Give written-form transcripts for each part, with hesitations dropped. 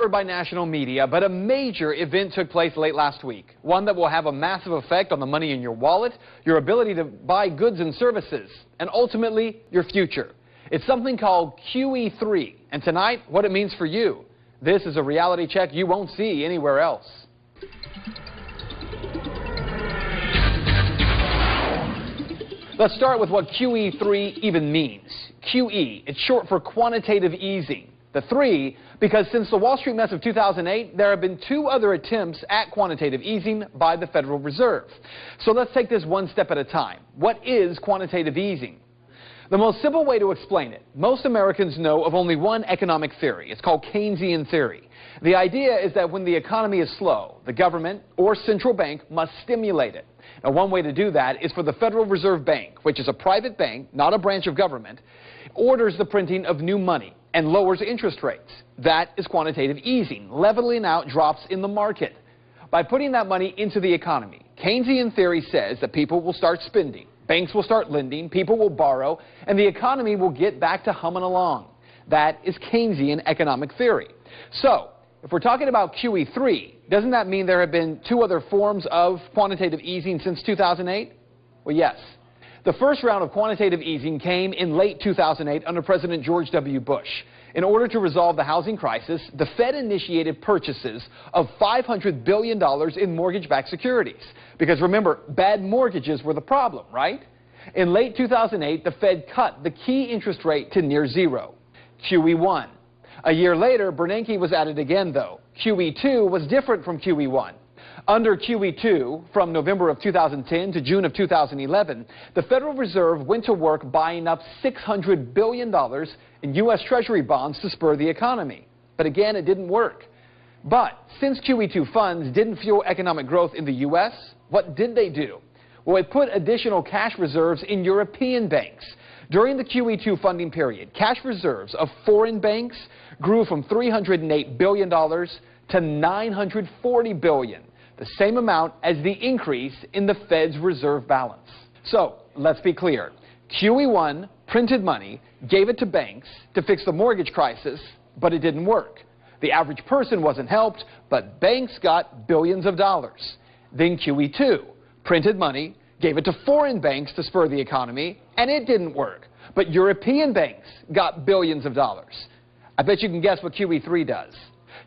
covered by national media, but a major event took place late last week. One that will have a massive effect on the money in your wallet, your ability to buy goods and services, and ultimately your future. It's something called QE3, and tonight, what it means for you. This is a reality check you won't see anywhere else. Let's start with what QE3 even means. QE, it's short for quantitative easing. The 3, because since the Wall Street mess of 2008, there have been 2 other attempts at quantitative easing by the Federal Reserve. So let's take this one step at a time. What is quantitative easing? The most simple way to explain it, most Americans know of only one economic theory. It's called Keynesian theory. The idea is that when the economy is slow, the government or central bank must stimulate it. Now, one way to do that is for the Federal Reserve Bank, which is a private bank, not a branch of government, orders the printing of new money and lowers interest rates. That is quantitative easing, leveling out drops in the market. By putting that money into the economy, Keynesian theory says that people will start spending, banks will start lending, people will borrow, and the economy will get back to humming along. That is Keynesian economic theory. So, if we're talking about QE3, doesn't that mean there have been 2 other forms of quantitative easing since 2008? Well, yes. The first round of quantitative easing came in late 2008 under President George W. Bush. In order to resolve the housing crisis, the Fed initiated purchases of $500 billion in mortgage-backed securities. Because remember, bad mortgages were the problem, right? In late 2008, the Fed cut the key interest rate to near zero. QE1. A year later, Bernanke was added again, though. QE2 was different from QE1. Under QE2, from November of 2010 to June of 2011, the Federal Reserve went to work buying up $600 billion in U.S. Treasury bonds to spur the economy. But again, it didn't work. But since QE2 funds didn't fuel economic growth in the U.S., what did they do? Well, it put additional cash reserves in European banks. During the QE2 funding period, cash reserves of foreign banks grew from $308 billion to $940 billion, the same amount as the increase in the Fed's reserve balance. So, let's be clear. QE1 printed money, gave it to banks to fix the mortgage crisis, but it didn't work. The average person wasn't helped, but banks got billions of dollars. Then QE2 printed money, gave it to foreign banks to spur the economy, and it didn't work. But European banks got billions of dollars. I bet you can guess what QE3 does.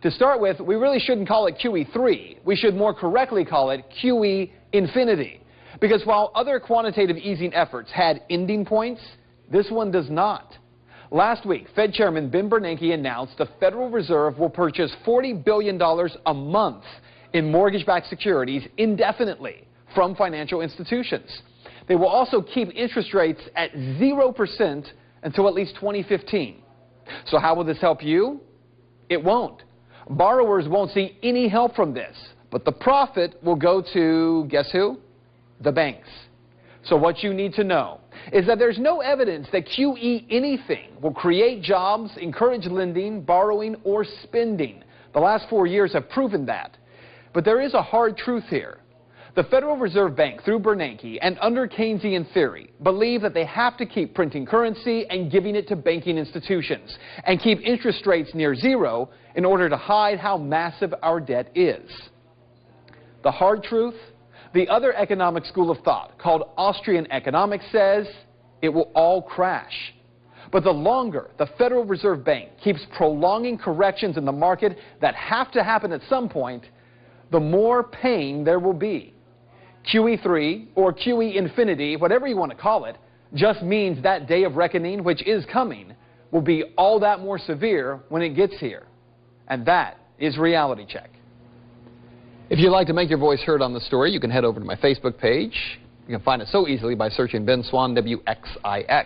To start with, we really shouldn't call it QE3. We should more correctly call it QE infinity. Because while other quantitative easing efforts had ending points, this one does not. Last week, Fed Chairman Ben Bernanke announced the Federal Reserve will purchase $40 billion a month in mortgage-backed securities indefinitely from financial institutions. They will also keep interest rates at 0% until at least 2015. So how will this help you? It won't. Borrowers won't see any help from this, but the profit will go to, guess who? The banks. So what you need to know is that there's no evidence that QE anything will create jobs, encourage lending, borrowing, or spending. The last 4 years have proven that. But there is a hard truth here. The Federal Reserve Bank, through Bernanke and under Keynesian theory, believe that they have to keep printing currency and giving it to banking institutions and keep interest rates near zero in order to hide how massive our debt is. The hard truth? The other economic school of thought, called Austrian economics, says it will all crash. But the longer the Federal Reserve Bank keeps prolonging corrections in the market that have to happen at some point, the more pain there will be. QE3 or QE infinity, whatever you want to call it, just means that day of reckoning, which is coming, will be all that more severe when it gets here. And that is Reality Check. If you'd like to make your voice heard on the story, you can head over to my Facebook page. You can find it so easily by searching Ben Swan, WXIX.